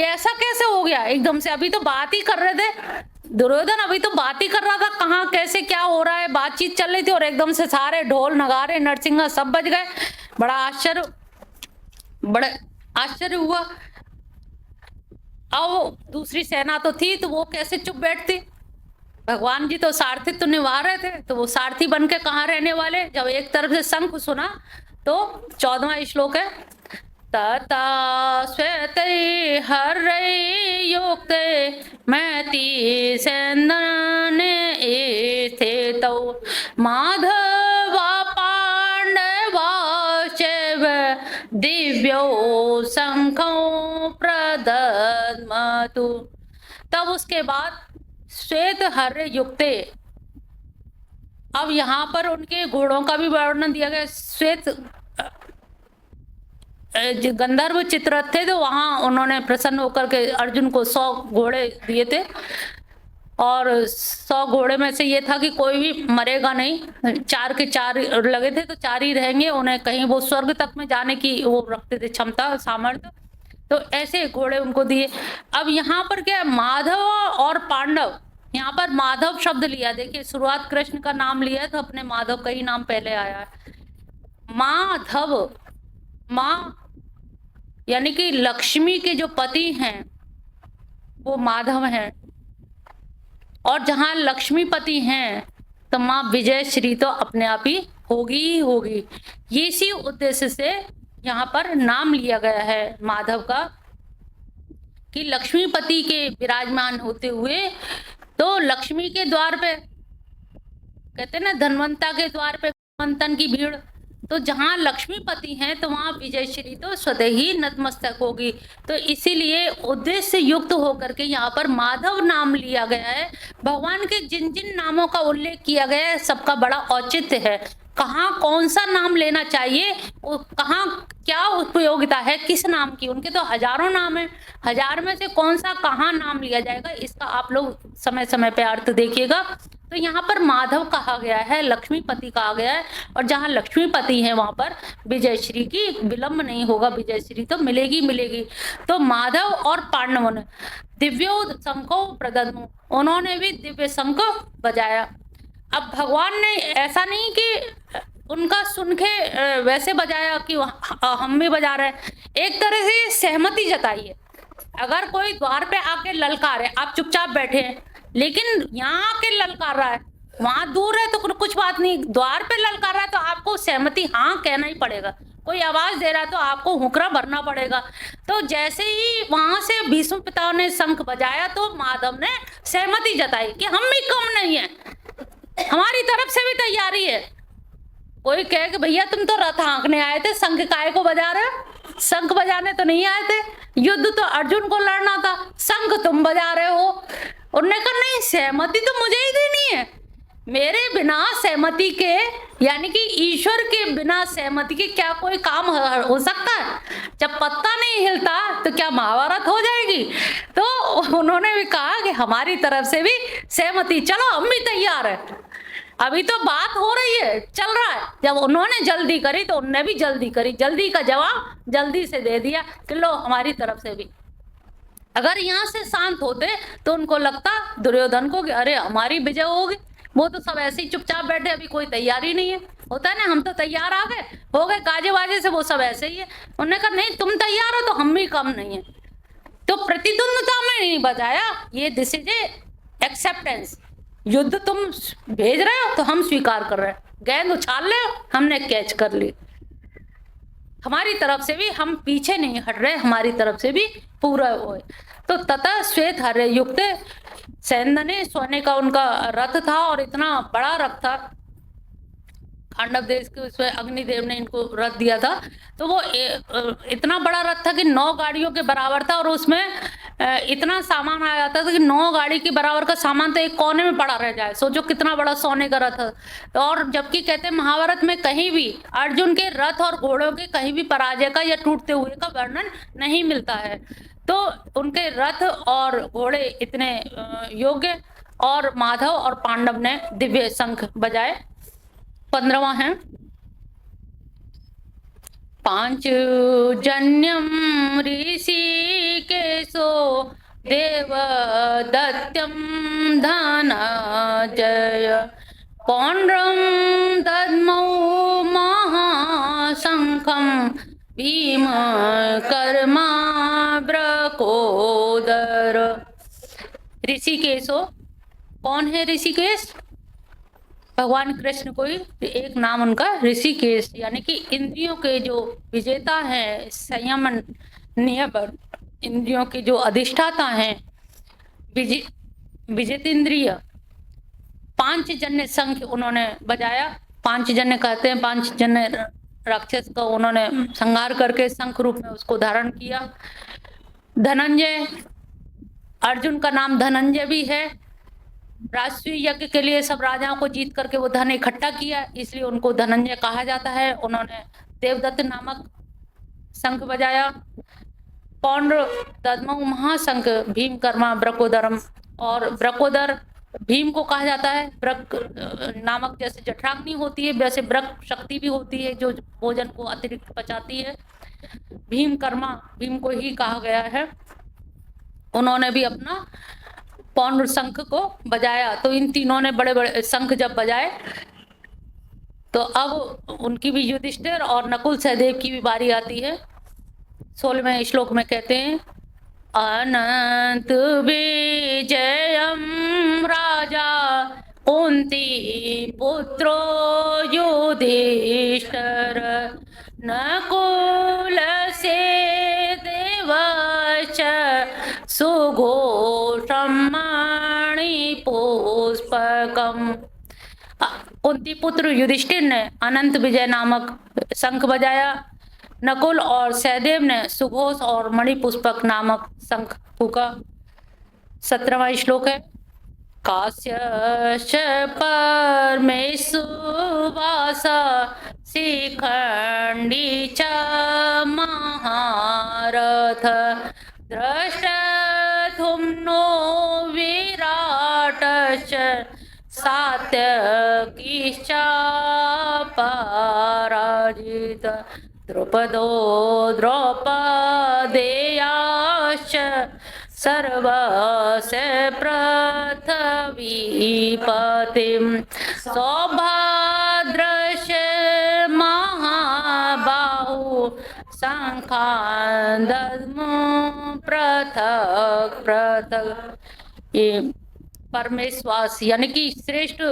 ये ऐसा कैसे हो गया एकदम से? अभी तो बात ही कर रहे थे दुर्योधन, अभी तो बात ही कर रहा था कहाँ कैसे क्या हो रहा है, बातचीत चल रही थी और एकदम से सारे ढोल नगाड़े नरसिंगा सब बज गए। बड़ा आश्चर्य हुआ। अब दूसरी सेना तो थी तो वो कैसे चुप बैठती? भगवान जी तो सारथी तो निभा रहे थे, तो वो सारथी बन के कहाँ रहने वाले? जब एक तरफ से शंख सुना तो 14वां श्लोक है, तथा श्वेतै हर्यै युक्ते मैति सेन्दने स्थितौ माधवा पाण्डवाश्चैव दिव्यौ शंखौ प्रदद्मतु। तब उसके बाद श्वेत हर्य युक्ते, अब यहाँ पर उनके घोड़ों का भी वर्णन दिया गया। श्वेत गंधर्व चित्ररथ थे तो वहां उन्होंने प्रसन्न होकर के अर्जुन को 100 घोड़े दिए थे और 100 घोड़े में से ये था कि कोई भी मरेगा नहीं, 4 के 4 लगे थे तो 4 ही रहेंगे, उन्हें कहीं वो स्वर्ग तक में जाने की वो रखते थे क्षमता सामर्थ्य, तो ऐसे घोड़े उनको दिए। अब यहाँ पर क्या है, माधव और पांडव, यहाँ पर माधव शब्द लिया, देखिए शुरुआत कृष्ण का नाम लिया है तो अपने माधव का ही नाम पहले आया है। माधव, माँ यानी कि लक्ष्मी के जो पति हैं वो माधव हैं, और जहां लक्ष्मीपति हैं तो माँ विजय श्री तो अपने आप ही होगी। ये इसी उद्देश्य से यहाँ पर नाम लिया गया है माधव का, कि लक्ष्मीपति के विराजमान होते हुए, तो लक्ष्मी के द्वार पे कहते हैं ना, धनवंता के द्वार पे मंथन की भीड़, तो जहां लक्ष्मीपति हैं तो वहां विजय श्री तो स्वतः ही नतमस्तक होगी। तो इसीलिए उद्देश्य युक्त होकर के यहाँ पर माधव नाम लिया गया है। भगवान के जिन जिन नामों का उल्लेख किया गया है सबका बड़ा औचित्य है, कहाँ कौन सा नाम लेना चाहिए, कहाँ क्या उपयोगिता है किस नाम की, उनके तो हजारों नाम है, हजार में से कौन सा कहाँ नाम लिया जाएगा इसका आप लोग समय समय पे अर्थ देखिएगा। तो यहाँ पर माधव कहा गया है, लक्ष्मीपति कहा गया है, और जहाँ लक्ष्मीपति है वहां पर विजय श्री की विलंब नहीं होगा, विजय श्री तो मिलेगी। तो माधव और पांडवों ने दिव्यो शंखो प्रदद्मु, उन्होंने भी दिव्य शंख बजाया। अब भगवान ने ऐसा नहीं कि उनका सुन के वैसे बजाया कि हम भी बजा रहे हैं, एक तरह से सहमति जताई है। अगर कोई द्वार पे आके ललकार है, आप चुपचाप बैठे हैं, लेकिन यहाँ आके ललकार रहा है, वहां दूर है तो कुछ बात नहीं, द्वार पे ललकार रहा है तो आपको सहमति हाँ कहना ही पड़ेगा। कोई आवाज दे रहा है तो आपको हुकरा भरना पड़ेगा। तो जैसे ही वहां से भीष्म पिताओं ने शंख बजाया तो माधव ने सहमति जताई कि हम भी कम नहीं है, हमारी तरफ से भी तैयारी है। कोई कहे कि भैया तुम तो रथ हाँकने आए थे, शंख काहे को बजा रहे हो? शंख बजाने तो नहीं आए थे, युद्ध तो अर्जुन को लड़ना था, शंख तुम बजा रहे हो। उन्होंने कहा नहीं, सहमति तो मुझे ही देनी है, मेरे बिना सहमति के, यानी कि ईश्वर के बिना सहमति के क्या कोई काम हो सकता है? जब पत्ता नहीं हिलता तो क्या महाभारत हो जाएगी? तो उन्होंने भी कहा कि हमारी तरफ से भी सहमति, चलो हम भी तैयार है, अभी तो बात हो रही है, चल रहा है। जब उन्होंने जल्दी करी तो उनने भी जल्दी करी, जल्दी का जवाब जल्दी से दे दिया कि लो हमारी तरफ से भी। अगर यहाँ से शांत होते तो उनको लगता दुर्योधन को कि अरे हमारी विजय होगी, वो तो सब ऐसे ही चुपचाप बैठे, अभी कोई तैयारी नहीं है, होता है ना, हम तो तैयार आ गए, हो गए गाजे बाजे से, वो सब ऐसे ही है। उन्होंने कहा नहीं, तुम तैयार हो तो हम भी कम नहीं है। तो प्रतिद्वंदता में नहीं बजाया, ये दिस इज ए एक्सेप्टेंस। युद्ध तुम भेज रहे हो तो हम स्वीकार कर रहे हैं, गेंद उछाल ले हमने कैच कर ली, हमारी तरफ से भी हम पीछे नहीं हट रहे, हमारी तरफ से भी पूरा हो। तो तथा श्वेत हरे युक्त सैंदने, सोने का उनका रथ था, और इतना बड़ा रथ था, खांडव देश के उसमें अग्निदेव ने इनको रथ दिया था, तो वो इतना बड़ा रथ था कि 9 गाड़ियों के बराबर था, और उसमें इतना सामान आ जाता था कि 9 गाड़ी के बराबर का सामान तो एक कोने में पड़ा रह जाए, सोचो कितना बड़ा सोने का रथ है। तो और जबकि कहते हैं महाभारत में कहीं भी अर्जुन के रथ और घोड़ों के कहीं भी पराजय का या टूटते हुए का वर्णन नहीं मिलता है। तो उनके रथ और घोड़े इतने योग्य, और माधव और पांडव ने दिव्य शंख बजाए। 15वां है, पांचजन्यम ऋषिकेशो देवदत्यं धनञ्जय पौण्ड्रं दद्मौ महाशङ्खं भीमकर्माव्रकोदर। ऋषिकेश हो, कौन है ऋषिकेश? भगवान कृष्ण को ही एक नाम उनका ऋषिकेश, यानी कि इंद्रियों के जो विजेता हैं, संयम नियमन, इंद्रियों के जो अधिष्ठाता हैं, विजित इंद्रिय। पांचजन्य शंख उन्होंने बजाया। पांचजन्य कहते हैं, पांचजन्य राक्षस को उन्होंने संहार करके शंख रूप में उसको धारण किया। धनंजय, अर्जुन का नाम धनंजय भी है। राष्ट्रीय यज्ञ के लिए सब राजाओं को जीत करके वो धन इकट्ठा किया, इसलिए उनको धनंजय कहा जाता है। उन्होंने देवदत्त नामक शंख बजाया। पौंड्र दद्मौ महाशंख भीमकर्मा ब्रकोदरम, और ब्रकोदर भीम को कहा जाता है। ब्रक नामक जैसे जठराग्नि होती है, वैसे ब्रक शक्ति भी होती है जो भोजन को अतिरिक्त पचाती है। भीमकर्मा, भीम को ही कहा गया है। उन्होंने भी अपना पौंड्र शंख को बजाया। तो इन तीनों ने बड़े बड़े शंख जब बजाए, तो अब उनकी भी युधिष्ठिर और नकुल सहदेव की भी बारी आती है। 16वें श्लोक में कहते हैं, अनंत विजयम राजा कुंती पुत्रो युधिष्ठिर नकुल से देवच सुघोषम मणिपुष्पकम। कुंती पुत्र युधिष्ठिर ने अनंत विजय नामक शंख बजाया। नकुल और सहदेव ने सुघोष और मणिपुष्पक नामक शंख फूका। 17वां श्लोक है, काश्यश्च परमेशुवास शिखंडी च महारथ द्रष्टुम्नो विराटश्च सात्यकीश्च पराजित द्रुपदो द्रौपदेयाश्च सर्वस्य पृथ्वीपतिं सौभद्रस्य महाबाहु शंखान् दद्मो पृथक् पृथक्। ये परमेश्वास यानी कि श्रेष्ठ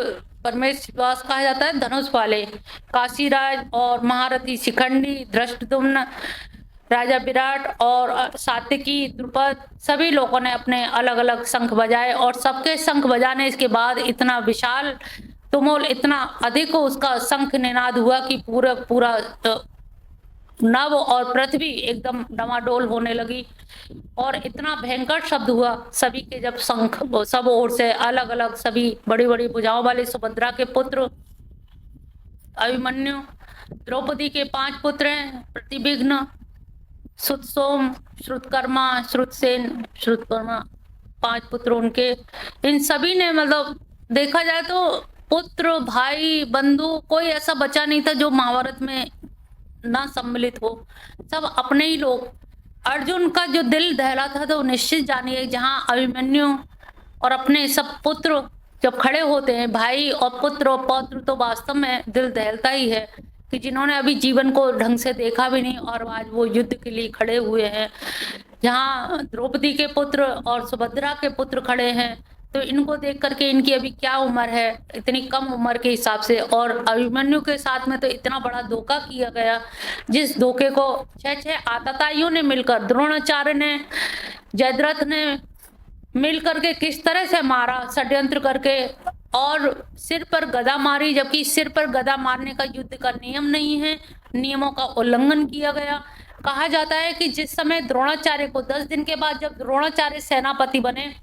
परमेश्वास कहा जाता है, धनुष वाले काशीराज और महारथी शिखंडी, धृष्टद्युम्न, राजा विराट और सात्यकी, द्रुपद, सभी लोगों ने अपने अलग अलग शंख बजाए। और सबके शंख बजाने के बाद इतना विशाल तुमुल, इतना अधिक उसका शंख निनाद हुआ कि पूरा नभ और पृथ्वी एकदम डमाडोल होने लगी। और इतना भयंकर शब्द हुआ सभी के, जब शंख सब ओर से अलग अलग सभी बड़ी बड़ी भुजाओं वाले सुभद्रा के पुत्र अभिमन्यु, द्रौपदी के 5 पुत्र हैं, प्रतिविघ्न, श्रुतसोम, श्रुतकर्मा, श्रुतसेन, श्रुतकर्मा, 5 पुत्र उनके। इन सभी ने मतलब देखा जाए तो पुत्र, भाई, बंधु, कोई ऐसा बचा नहीं था जो महाभारत में ना सम्मिलित हो, सब अपने ही लोग। अर्जुन का जो दिल दहला था तो निश्चित जानिए, जहां अभिमन्यु और अपने सब पुत्र जब खड़े होते हैं, भाई और पुत्र और पौत्र, तो वास्तव में दिल दहलता ही है कि जिन्होंने अभी जीवन को ढंग से देखा भी नहीं और आज वो युद्ध के लिए खड़े हुए हैं। जहाँ द्रौपदी के पुत्र और सुभद्रा के पुत्र खड़े हैं, तो इनको देख करके इनकी अभी क्या उम्र है, इतनी कम उम्र के हिसाब से, और अभिमन्यु के साथ में तो इतना बड़ा धोखा किया गया, जिस धोखे को 6 आतताइयों ने मिलकर, द्रोणाचार्य ने, जयद्रथ ने मिल करके किस तरह से मारा, षड्यंत्र करके, और सिर पर गदा मारी, जबकि सिर पर गदा मारने का युद्ध का नियम नहीं है, नियमों का उल्लंघन किया गया। कहा जाता है कि जिस समय द्रोणाचार्य को 10 दिन के बाद जब द्रोणाचार्य सेनापति बने,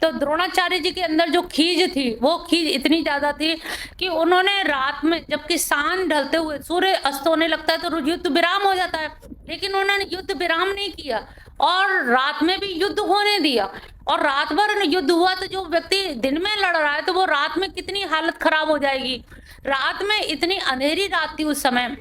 तो द्रोणाचार्य जी के अंदर जो खीज थी, वो खीज इतनी ज्यादा थी कि उन्होंने रात में, जबकि सांझ ढलते हुए सूर्य अस्त होने लगता है तो युद्ध विराम हो जाता है, लेकिन उन्होंने युद्ध विराम नहीं किया और रात में भी युद्ध होने दिया। और रात भर युद्ध हुआ तो जो व्यक्ति दिन में लड़ रहा है तो वो रात में कितनी हालत खराब हो जाएगी। रात में इतनी अंधेरी रात थी उस समय।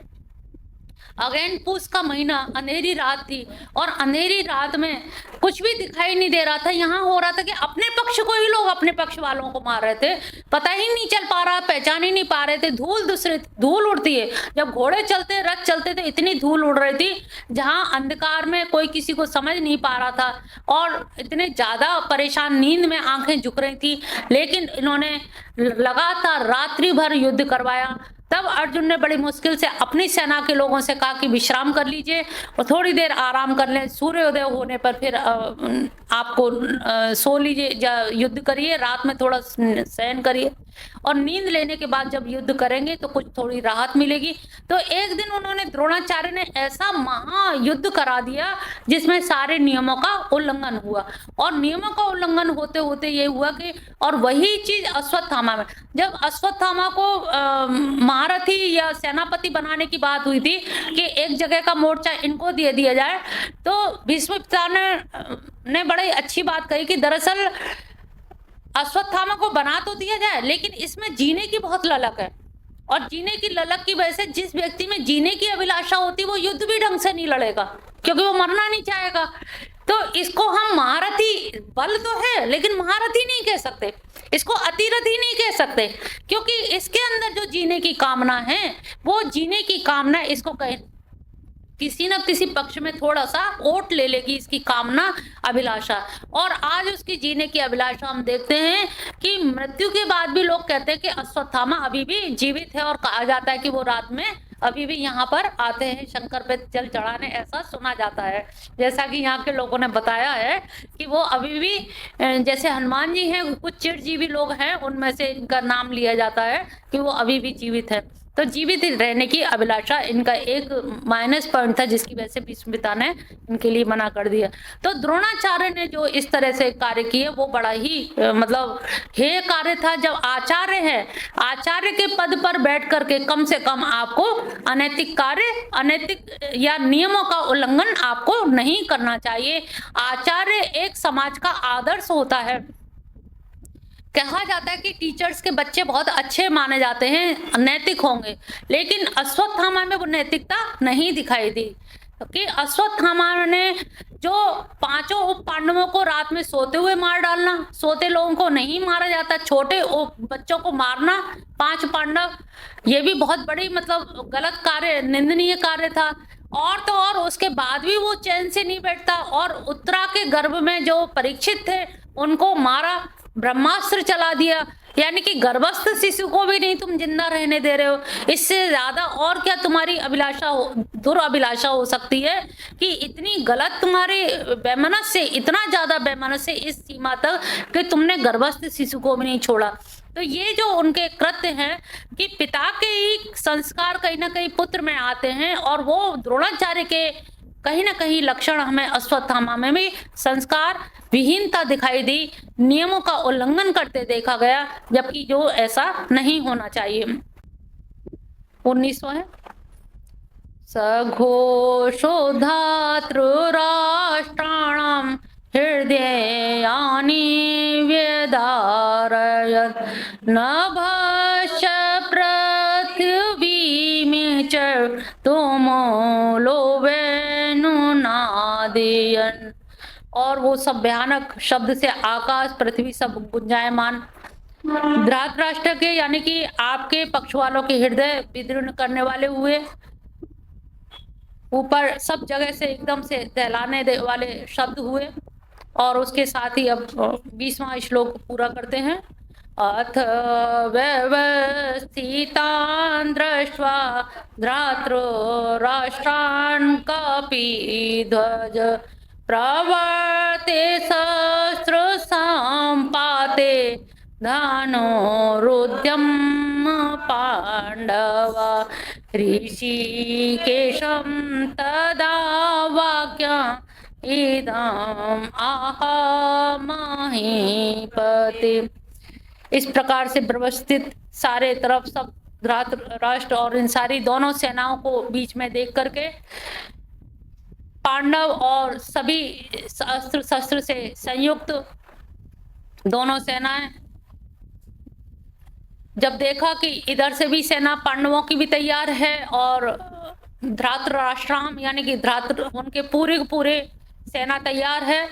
अगेन पूस का महीना, अंधेरी रात थी और अंधेरी रात में कुछ भी दिखाई नहीं दे रहा था। यहाँ हो रहा था कि अपने पक्ष को ही लोग अपने पक्ष वालों को मार रहे थे, पता ही नहीं चल पा रहा, पहचान ही नहीं पा रहे थे। धूल उड़ती है जब घोड़े चलते, रथ चलते थे, इतनी धूल उड़ रही थी जहां अंधकार में कोई किसी को समझ नहीं पा रहा था और इतने ज्यादा परेशान, नींद में आंखें झुक रही थी। लेकिन इन्होंने लगातार रात्रि भर युद्ध करवाया। तब अर्जुन ने बड़ी मुश्किल से अपनी सेना के लोगों से कहा कि विश्राम कर लीजिए और थोड़ी देर आराम कर लें, सूर्योदय होने पर फिर आपको सो लीजिए, युद्ध करिए, रात में थोड़ा शयन करिए और नींद लेने के बाद जब युद्ध करेंगे तो कुछ थोड़ी राहत मिलेगी। तो एक दिन उन्होंने, द्रोणाचार्य ने ऐसा महायुद्ध करा दिया जिसमें सारे नियमों का उल्लंघन हुआ और नियमों का उल्लंघन होते होते ये हुआ कि, और वही चीज अश्वत्थामा में, जब अश्वत्थामा को महारथी या सेनापति बनाने की बात हुई थी कि एक जगह का मोर्चा इनको दे दिया जाए, तो भीष्म पितामह ने बड़ी अच्छी बात कही कि दरअसल अश्वत्थामा को बना तो दिया जाए लेकिन इसमें जीने की बहुत ललक है और जीने की ललक की वजह से जिस व्यक्ति में जीने की अभिलाषा होती है वो युद्ध भी ढंग से नहीं लड़ेगा क्योंकि वो मरना नहीं चाहेगा। तो इसको हम महारथी, बल तो है लेकिन महारथी नहीं कह सकते, इसको अतिरथी नहीं कह सकते क्योंकि इसके अंदर जो जीने की कामना है वो जीने की कामना इसको किसी न किसी पक्ष में थोड़ा सा ओट ले लेगी इसकी कामना, अभिलाषा। और आज उसकी जीने की अभिलाषा हम देखते हैं कि मृत्यु के बाद भी लोग कहते हैं कि अश्वत्थामा अभी भी जीवित है और कहा जाता है कि वो रात में अभी भी यहाँ पर आते हैं शंकर पे जल चढ़ाने, ऐसा सुना जाता है। जैसा कि यहाँ के लोगों ने बताया है कि वो अभी भी, जैसे हनुमान जी हैं, कुछ चिरजीवी लोग हैं, उनमें से इनका नाम लिया जाता है कि वो अभी भी जीवित है। तो जीवित रहने की अभिलाषा इनका एक माइनस पॉइंट था जिसकी वजह से भीष्म पिता ने इनके लिए मना कर दिया। तो द्रोणाचार्य ने जो इस तरह से कार्य किए वो बड़ा ही मतलब हेय कार्य था। जब आचार्य है, आचार्य के पद पर बैठ करके कम से कम आपको अनैतिक कार्य, अनैतिक या नियमों का उल्लंघन आपको नहीं करना चाहिए। आचार्य एक समाज का आदर्श होता है। कहा जाता है कि टीचर्स के बच्चे बहुत अच्छे माने जाते हैं, नैतिक होंगे, लेकिन अश्वत्थामा में वो नैतिकता नहीं दिखाई दी कि अश्वत्थामा ने जो पांचों उप पांडवों को रात में सोते हुए मार डालना, सोते लोगों को नहीं मारा जाता, छोटे बच्चों को मारना, 5 पांडव, ये भी बहुत बड़ी मतलब गलत कार्य, निंदनीय कार्य था। और तो और उसके बाद भी वो चैन से नहीं बैठता और उत्तरा के गर्भ में जो परीक्षित थे उनको मारा, ब्रह्मास्त्र चला दिया, यानी कि गर्भस्थ शिशु को भी नहीं तुम जिंदा रहने दे रहे हो। इससे ज्यादा और क्या तुम्हारी अभिलाषा हो, दुराभिलाषा हो सकती है कि इतनी गलत तुम्हारी बेमनस से, इतना ज्यादा बेमनस से इस सीमा तक कि तुमने गर्भस्थ शिशु को भी नहीं छोड़ा। तो ये जो उनके कृत्य हैं कि पिता के ही संस्कार कहीं ना कहीं पुत्र में आते हैं और वो द्रोणाचार्य के कहीं ना कहीं लक्षण हमें अश्वत्थामा में भी संस्कार विहीनता दिखाई दी, नियमों का उल्लंघन करते देखा गया, जबकि जो ऐसा नहीं होना चाहिए। 19वां है, सघोषो धातृराष्ट्राणां हृदयानि व्यदारयत् नभश्च पृथिवीं च तुमुलोवेनुनादयन्। और वो सब भयानक शब्द से आकाश, पृथ्वी सब गुंजायमान। धृतराष्ट्र के यानी कि आपके पक्ष वालों के हृदय विदीर्ण करने वाले हुए, ऊपर सब जगह से एकदम से दहलाने वाले शब्द हुए। और उसके साथ ही अब 20वां श्लोक पूरा करते हैं। अथ व्यवस्थितान् दृष्ट्वा धृतराष्ट्रान् कपिध्वज प्रवर्ते शस्त्र सम्पाते धनुरुद्यम पांडवा ऋषिकेशं तदा वाक्यम् इदम् आह महीपते। इस प्रकार से व्यवस्थित सारे तरफ सब धृतराष्ट्र और इन सारी दोनों सेनाओं को बीच में देख करके पांडव और सभी अस्त्र शस्त्र से संयुक्त दोनों सेनाएं, जब देखा कि इधर से भी सेना पांडवों की भी तैयार है और धृतराष्ट्राम यानी कि धृत उनके पूरे के पूरे सेना तैयार है।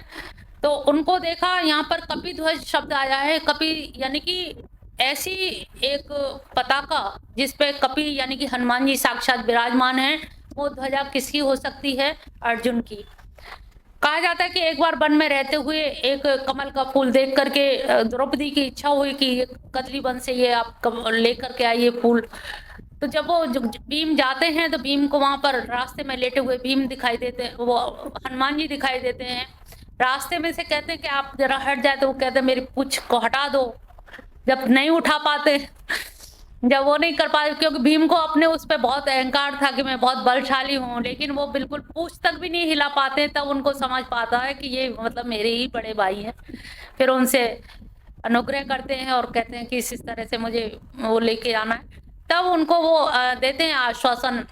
तो उनको देखा, यहाँ पर कपिध्वज शब्द आया है। कपि यानी कि ऐसी एक पताका जिस पे कपि यानी कि हनुमान जी साक्षात विराजमान हैं। वो ध्वजा किसकी हो सकती है? अर्जुन की। कहा जाता है कि एक बार वन में रहते हुए एक कमल का फूल देख करके द्रौपदी की इच्छा हुई कि ये कदली वन से ये आप लेकर के आइए फूल। तो जब वो भीम जाते हैं तो भीम को वहां पर रास्ते में लेटे हुए भीम दिखाई देते हैं, वो हनुमान जी दिखाई देते हैं। रास्ते में से कहते हैं कि आप जरा हट जाए, तो वो कहते हैं मेरी पूंछ को हटा दो। जब नहीं उठा पाते, जब वो नहीं कर पाते, क्योंकि भीम को अपने उस पर बहुत अहंकार था कि मैं बहुत बलशाली हूँ, लेकिन वो बिल्कुल पूंछ तक भी नहीं हिला पाते। तब उनको समझ पाता है कि ये मतलब मेरे ही बड़े भाई हैं। फिर उनसे अनुग्रह करते हैं और कहते हैं कि इस तरह से मुझे वो लेके आना है। तब उनको वो देते हैं आश्वासन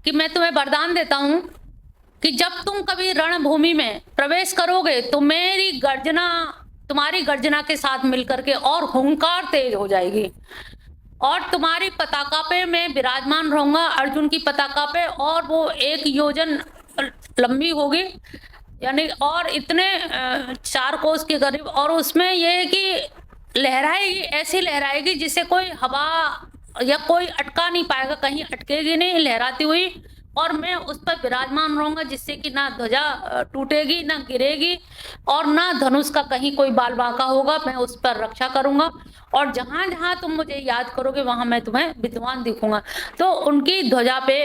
कि मैं तुम्हें वरदान देता हूं कि जब तुम कभी रणभूमि में प्रवेश करोगे तो मेरी गर्जना तुम्हारी गर्जना के साथ मिलकर के और हुंकार तेज हो जाएगी, और तुम्हारी पताका पे मैं विराजमान रहूंगा, अर्जुन की पताका पे, और वो 1 योजन लंबी होगी, यानी और इतने 4 कोस के करीब, और उसमें ये है कि लहराएगी, ऐसी लहराएगी जिसे कोई हवा या कोई अटका नहीं पाएगा, कहीं अटकेगी नहीं लहराती हुई, और मैं उस पर विराजमान रहूंगा जिससे कि ना ध्वजा टूटेगी, ना गिरेगी, और ना धनुष का कहीं कोई बाल बांका होगा। मैं उस पर रक्षा करूंगा, और जहां जहां तुम मुझे याद करोगे वहां मैं तुम्हें विद्वान दिखूंगा। तो उनकी ध्वजा पे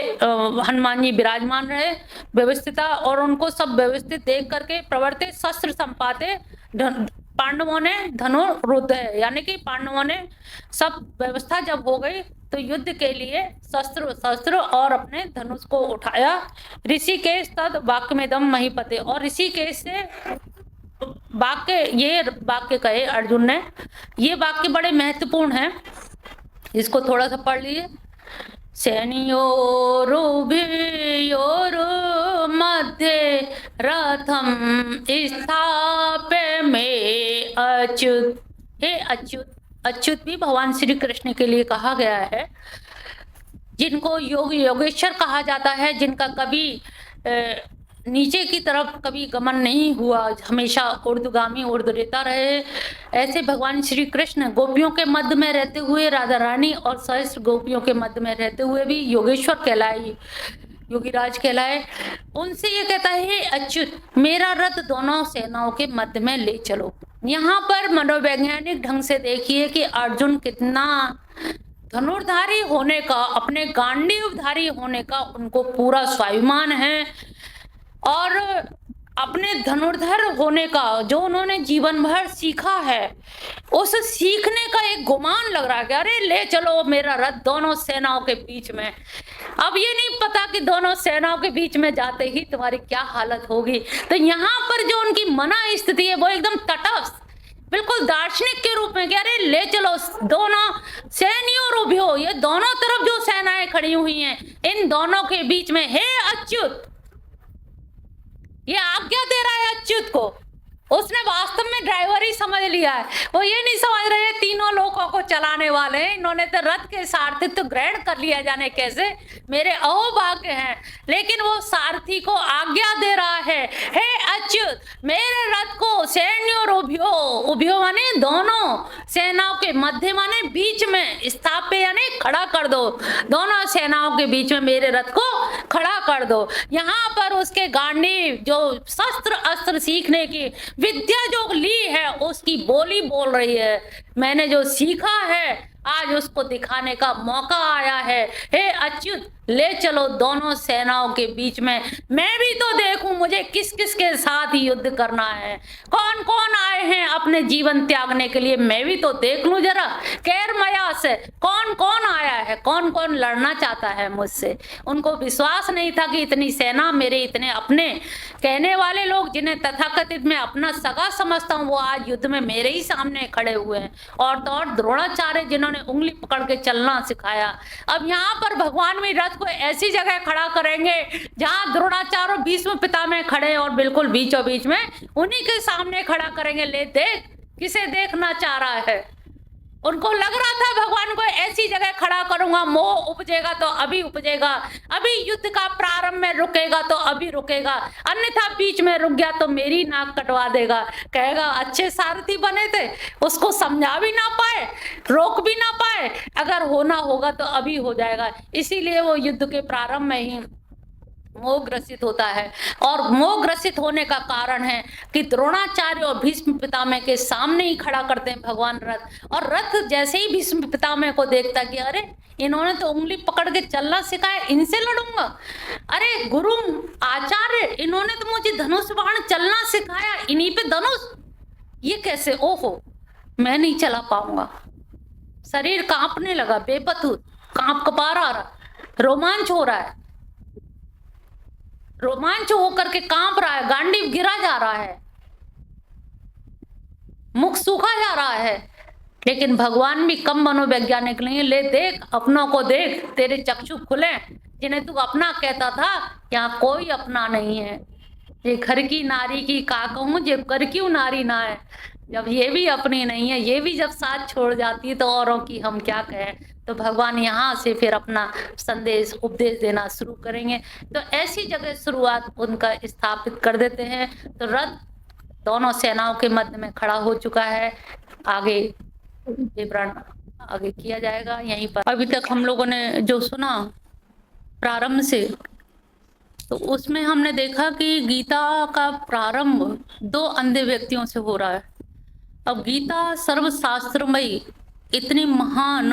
हनुमान जी विराजमान रहे व्यवस्थिता, और उनको सब व्यवस्थित देख करके प्रवर्तित शस्त्र संपाते पांडवों ने धनुरुद्ध है, यानी कि पांडवों ने सब व्यवस्था जब हो गई तो युद्ध के लिए शस्त्र और अपने धनुष को उठाया। ऋषिकेश तद वाक्यमेदम महीपते, और ऋषिकेश से ये वाक्य कहे अर्जुन ने। ये वाक्य बड़े महत्वपूर्ण हैं, इसको थोड़ा सा पढ़ लीजिए। सेनयोरुभयोरु मध्ये रथम स्थाप्य में अच्युत। हे अच्युत, अच्युत भी भगवान श्री कृष्ण के लिए कहा गया है, जिनको योगेश्वर कहा जाता है, जिनका कभी नीचे की तरफ कभी गमन नहीं हुआ, हमेशा ऊर्ध्वगामी ऊर्ध्वरेता रहे। ऐसे भगवान श्री कृष्ण गोपियों के मध्य में रहते हुए, राधा रानी और सहस्त्र गोपियों के मध्य में रहते हुए भी योगेश्वर कहलाए, योगीराज कहलाए। उनसे ये कहता है अच्युत मेरा रथ दोनों सेनाओं के मध्य में ले चलो। यहाँ पर मनोवैज्ञानिक ढंग से देखिए कि अर्जुन कितना धनुर्धारी होने का, अपने गांडीवधारी होने का उनको पूरा स्वाभिमान है, और अपने धनुर्धर होने का जो उन्होंने जीवन भर सीखा है, उस सीखने का एक गुमान लग रहा है कि अरे ले चलो मेरा रथ दोनों सेनाओं के बीच में। अब ये नहीं पता कि दोनों सेनाओं के बीच में जाते ही तुम्हारी क्या हालत होगी। तो यहाँ पर जो उनकी मना स्थिति है वो एकदम तटस्थ, बिल्कुल दार्शनिक के रूप में कि अरे ले चलो दोनों सैनियों रुभियो, ये दोनों तरफ जो सेनाएं खड़ी हुई हैं इन दोनों के बीच में हे अच्युत, ये आज्ञा दे रहा है अच्युत को। उसने वास्तव में ड्राइवर ही समझ लिया है, वो ये नहीं समझ रहे तीनों लोगों को चलाने वाले हैं। इन्होंने तो रथ के सारथित्व ग्रहण कर लिया, जाने कैसे मेरे अहोभाग्य हैं, लेकिन वो सारथी को आज्ञा दे रहा है हे अच्युत मेरे रथ को सैन्यों उभयो, उभयो माने दोनों सेनाओं के मध्य माने बीच में, स्थाप्य यानी खड़ा कर दो, दोनों सेनाओं के बीच में मेरे रथ को खड़ा कर दो। यहाँ पर उसके गांडी जो शस्त्र अस्त्र सीखने की विद्या जो ली है उसकी बोली बोल रही है, मैंने जो सीखा है आज उसको दिखाने का मौका आया है। हे अच्युत ले चलो दोनों सेनाओं के बीच में, मैं भी तो देखूं मुझे किस किस के साथ युद्ध करना है, कौन कौन आए हैं अपने जीवन त्यागने के लिए, मैं भी तो देख लूं जरा कैर मया से कौन कौन आया है, कौन कौन लड़ना चाहता है मुझसे। उनको विश्वास नहीं था कि इतनी सेना मेरे इतने अपने कहने वाले लोग जिन्हें तथाकथित में अपना सगा समझता हूँ वो आज युद्ध में मेरे ही सामने खड़े हुए हैं, और तो और द्रोणाचार्य जिन्होंने उंगली पकड़ के चलना सिखाया। अब यहाँ पर भगवान भी रथ को ऐसी जगह खड़ा करेंगे जहां द्रोणाचार्य भीष्म पितामह खड़े और बिल्कुल बीचों बीच में उन्हीं के सामने खड़ा करेंगे। ले देख किसे देखना चाह रहा है, उनको लग रहा था भगवान को ऐसी जगह खड़ा करूंगा, मोह उपजेगा तो अभी उपजेगा, अभी युद्ध का प्रारंभ में रुकेगा तो अभी रुकेगा, अन्यथा बीच में रुक गया तो मेरी नाक कटवा देगा। कहेगा अच्छे सारथी बने थे, उसको समझा भी ना पाए, रोक भी ना पाए, अगर होना होगा तो अभी हो जाएगा। इसीलिए वो युद्ध के प्रारंभ में ही मोह ग्रसित होता है। और मोह ग्रसित होने का कारण है कि द्रोणाचार्य और भीष्म पितामह के सामने ही खड़ा करते हैं भगवान रथ, और रथ जैसे ही भीष्म पितामह को देखता कि अरे इन्होंने तो उंगली पकड़ के चलना सिखाया, इनसे लड़ूंगा, अरे गुरु आचार्य इन्होंने तो मुझे धनुष बाण चलना सिखाया, इन्हीं पे धनुष, ये कैसे, ओहो मैं नहीं चला पाऊंगा। शरीर कांपने लगा, बेपतूत कांप कपा रहा, रोमांच हो रहा है, रोमांच होकर के कांप रहा है, गांडीव गिरा जा रहा है, मुख सूखा जा रहा है। लेकिन भगवान भी कम मनोवैज्ञानिक नहीं है। ले देख, अपनों को देख, तेरे चक्षु खुले, जिन्हें तू अपना कहता था यहाँ कोई अपना नहीं है। ये घर की नारी की का कहूं, जे कर क्यों नारी ना है, जब ये भी अपनी नहीं है, ये भी जब साथ छोड़ जाती है तो औरों की हम क्या कहें। तो भगवान यहाँ से फिर अपना संदेश उपदेश देना शुरू करेंगे। तो ऐसी जगह शुरुआत उनका स्थापित कर देते हैं। तो रथ दोनों सेनाओं के मध्य में खड़ा हो चुका है। आगे विवरण आगे किया जाएगा यहीं पर। अभी तक हम लोगों ने जो सुना प्रारंभ से, तो उसमें हमने देखा कि गीता का प्रारंभ दो अंधे व्यक्तियों से हो रहा है। अब गीता सर्वशास्त्रमयी इतनी महान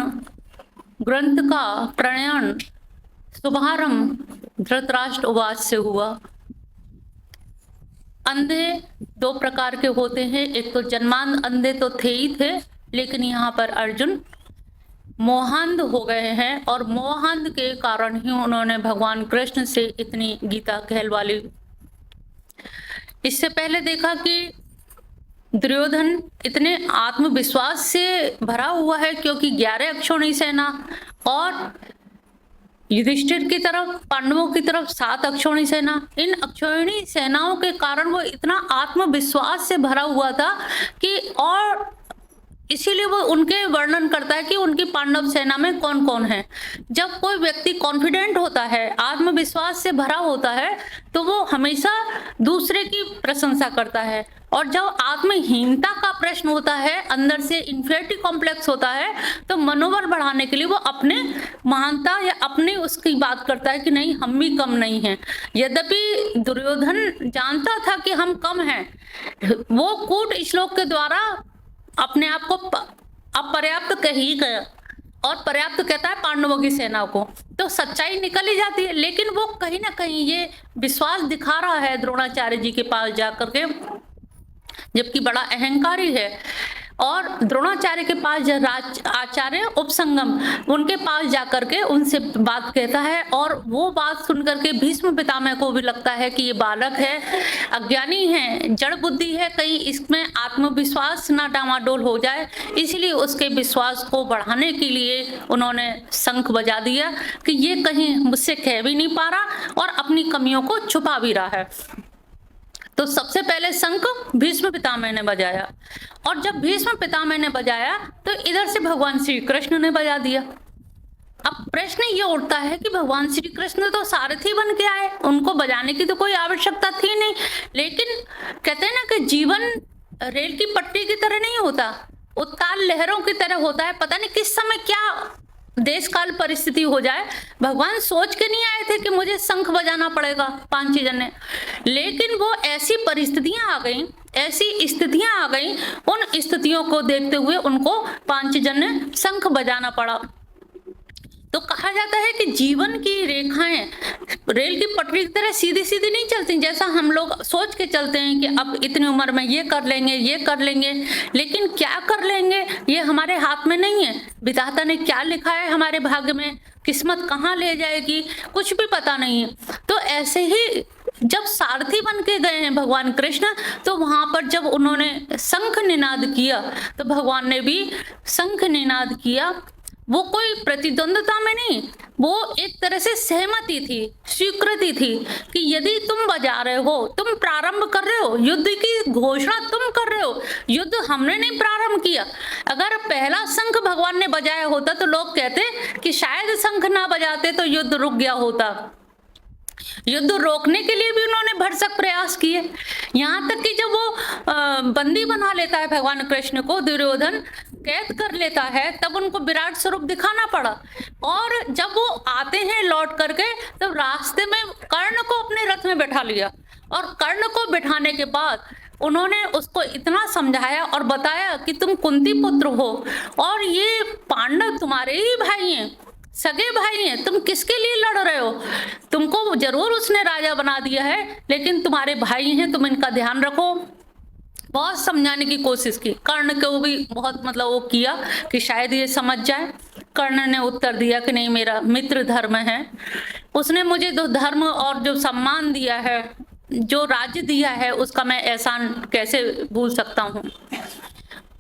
ग्रंथ का प्रणयन शुभारंभ धृतराष्ट्र उवाच से हुआ। अंधे दो प्रकार के होते हैं, एक तो जन्मांध अंधे तो थे ही थे, लेकिन यहाँ पर अर्जुन मोहांध हो गए हैं, और मोहांध के कारण ही उन्होंने भगवान कृष्ण से इतनी गीता कहलवा ली। इससे पहले देखा कि दुर्योधन इतने आत्मविश्वास से भरा हुआ है, क्योंकि 11 अक्षौणी सेना और युधिष्ठिर की तरफ, पांडवों की तरफ 7 अक्षौणी सेना, इन अक्षौणी सेनाओं के कारण वो इतना आत्मविश्वास से भरा हुआ था कि, और इसीलिए वो उनके वर्णन करता है कि उनकी पांडव सेना में कौन कौन है। जब कोई व्यक्ति कॉन्फिडेंट होता है, आत्मविश्वास से भरा होता है, तो वो हमेशा दूसरे की प्रशंसा करता है, और जब आत्महीनता का प्रश्न होता है, अंदर से इंफेरिटी कॉम्प्लेक्स होता है, तो मनोबल बढ़ाने के लिए वो अपने महानता या अपने उसकी बात करता है कि नहीं हम भी कम नहीं हैं। यद्यपि दुर्योधन जानता था कि हम कम हैं, वो कूट श्लोक के द्वारा अपने आप को अपर्याप्त कह ही गया, और पर्याप्त कहता है पांडवों की सेना को, तो सच्चाई निकल ही जाती है। लेकिन वो कहीं ना कहीं ये विश्वास दिखा रहा है द्रोणाचार्य जी के पास जाकर के, जबकि बड़ा अहंकारी है। और द्रोणाचार्य के पास आचार्य उपसंगम, उनके पास जाकर के उनसे बात कहता है, और वो बात सुनकर के भीष्म पितामह को भी लगता है कि ये बालक है, अज्ञानी है, जड़ बुद्धि है, कहीं इसमें आत्मविश्वास ना डामाडोल हो जाए, इसलिए उसके विश्वास को बढ़ाने के लिए उन्होंने शंख बजा दिया कि ये कहीं मुझसे कह भी नहीं पा रहा और अपनी कमियों को छुपा भी रहा है। तो सबसे पहले शंख भीष्म पितामह ने बजाया, और जब भीष्म पितामह ने बजाया तो इधर से भगवान श्री कृष्ण ने बजा दिया। अब प्रश्न ये उठता है कि भगवान श्री कृष्ण तो सारथी बन के आए, उनको बजाने की तो कोई आवश्यकता थी नहीं। लेकिन कहते हैं ना कि जीवन रेल की पटरी की तरह नहीं होता, उत्ताल लहरों की तरह होता है। पता नहीं किस समय क्या देश काल परिस्थिति हो जाए। भगवान सोच के नहीं आए थे कि मुझे शंख बजाना पड़ेगा 5 जने, लेकिन वो ऐसी परिस्थितियां आ गई, ऐसी स्थितियां आ गई, उन स्थितियों को देखते हुए उनको 5 जने शंख बजाना पड़ा। तो कहा जाता है कि जीवन की रेखाएं रेल की पटरी की तरह सीधी सीधी नहीं चलती, जैसा हम लोग सोच के चलते हैं कि अब इतनी उम्र में ये कर लेंगे, ये कर लेंगे, लेकिन क्या कर लेंगे ये हमारे हाथ में नहीं है। विधाता ने क्या लिखा है हमारे भाग्य में, किस्मत कहाँ ले जाएगी, कुछ भी पता नहीं है। तो ऐसे ही जब सारथी बन के गए हैं भगवान कृष्ण, तो वहां पर जब उन्होंने शंख निनाद किया तो भगवान ने भी शंख निनाद किया। वो कोई प्रतिद्वंद्विता में नहीं, वो एक तरह से सहमति थी, स्वीकृति थी कि यदि तुम बजा रहे हो, तुम प्रारंभ कर रहे हो, युद्ध की घोषणा तुम कर रहे हो, युद्ध हमने नहीं प्रारंभ किया। अगर पहला शंख भगवान ने बजाया होता तो लोग कहते कि शायद शंख ना बजाते तो युद्ध रुक गया होता। युद्ध रोकने के लिए भी उन्होंने भरसक प्रयास किए, यहाँ तक कि जब वो बंदी बना लेता है भगवान कृष्ण को, दुर्योधन कैद कर लेता है, तब उनको विराट स्वरूप दिखाना पड़ा। और जब वो आते हैं लौट करके, तब रास्ते में कर्ण को अपने रथ में बैठा लिया, और कर्ण को बिठाने के बाद उन्होंने उसको इतना समझाया और बताया कि तुम कुंती पुत्र हो और ये पांडव तुम्हारे ही भाई हैं, सगे भाई हैं, तुम किसके लिए लड़ रहे हो? तुमको जरूर उसने राजा बना दिया है, लेकिन तुम्हारे भाई हैं, तुम इनका ध्यान रखो। बहुत समझाने की कोशिश की, कर्ण को भी बहुत वो किया कि शायद ये समझ जाए। कर्ण ने उत्तर दिया कि नहीं, मेरा मित्र धर्म है, उसने मुझे जो धर्म और जो सम्मान दिया है, जो राज्य दिया है, उसका मैं एहसान कैसे भूल सकता हूँ।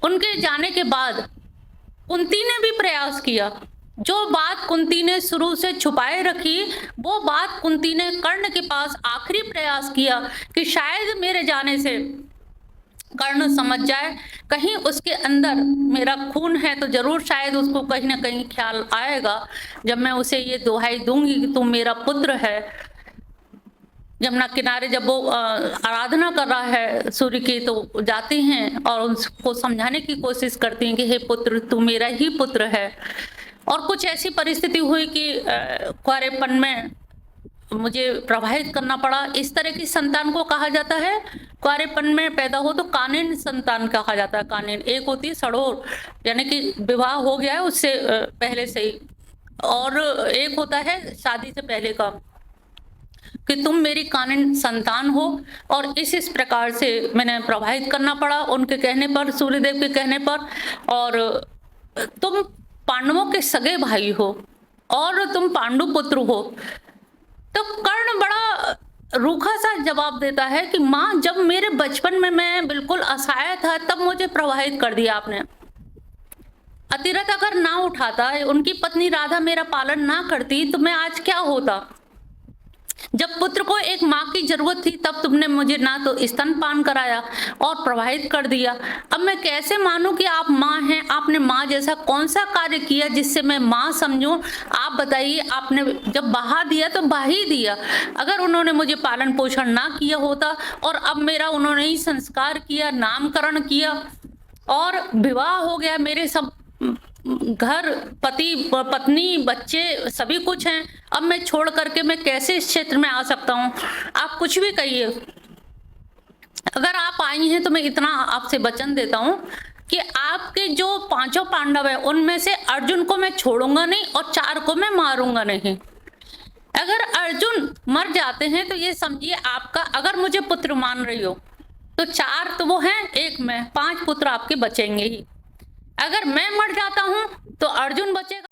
उनके जाने के बाद कुंती ने भी प्रयास किया, जो बात कुंती ने शुरू से छुपाए रखी, वो बात कुंती ने कर्ण के पास आखिरी प्रयास किया कि शायद मेरे जाने से कर्ण समझ जाए, कहीं उसके अंदर मेरा खून है तो जरूर शायद उसको कहीं ना कहीं ख्याल आएगा जब मैं उसे ये दुहाई दूंगी कि तुम मेरा पुत्र है। यमुना किनारे जब वो आराधना कर रहा है सूर्य की, तो जाती हैं और उसको समझाने की कोशिश करती हैं कि हे पुत्र, तू मेरा ही पुत्र है। और कुछ ऐसी परिस्थिति हुई कि कुंवारेपन में मुझे प्रभावित करना पड़ा। इस तरह की संतान को कहा जाता है, कुंवारेपन में पैदा हो तो कानिन संतान कहा जाता है। कानिन एक होती है सड़ोर, यानी कि विवाह हो गया है उससे पहले से ही, और एक होता है शादी से पहले का, कि तुम मेरी कानिन संतान हो। और इस प्रकार से मैंने प्रभावित करना पड़ा उनके कहने पर, सूर्यदेव के कहने पर। और तुम पांडवों के सगे भाई हो और तुम पांडु पुत्र हो। तो कर्ण बड़ा रूखा सा जवाब देता है कि माँ, जब मेरे बचपन में मैं बिल्कुल असहाय था तब मुझे प्रभावित कर दिया आपने। अतिरथ अगर ना उठाता, उनकी पत्नी राधा मेरा पालन ना करती तो मैं आज क्या होता। जब पुत्र को एक माँ की जरूरत थी तब तुमने मुझे ना तो स्तनपान कराया और प्रभावित कर दिया। अब मैं कैसे मानूं कि आप माँ हैं? आपने माँ जैसा कौन सा कार्य किया जिससे मैं माँ समझूं? आप बताइए, आपने जब बहा दिया तो बहा ही दिया। अगर उन्होंने मुझे पालन पोषण ना किया होता और अब मेरा उन्होंने ही संस्कार किया, नामकरण किया और विवाह हो गया, मेरे सब घर, पति पत्नी, बच्चे सभी कुछ हैं, अब मैं छोड़ करके मैं कैसे इस क्षेत्र में आ सकता हूँ? आप कुछ भी कहिए। अगर आप आई हैं तो मैं इतना आपसे वचन देता हूँ कि आपके जो 5 पांडव है उनमें से अर्जुन को मैं छोड़ूंगा नहीं और 4 को मैं मारूंगा नहीं। अगर अर्जुन मर जाते हैं तो ये समझिए आपका, अगर मुझे पुत्र मान रही हो तो 4 तो वो हैं, 1 मैं, 5 पुत्र आपके बचेंगे ही। अगर मैं मर जाता हूं तो अर्जुन बचेगा।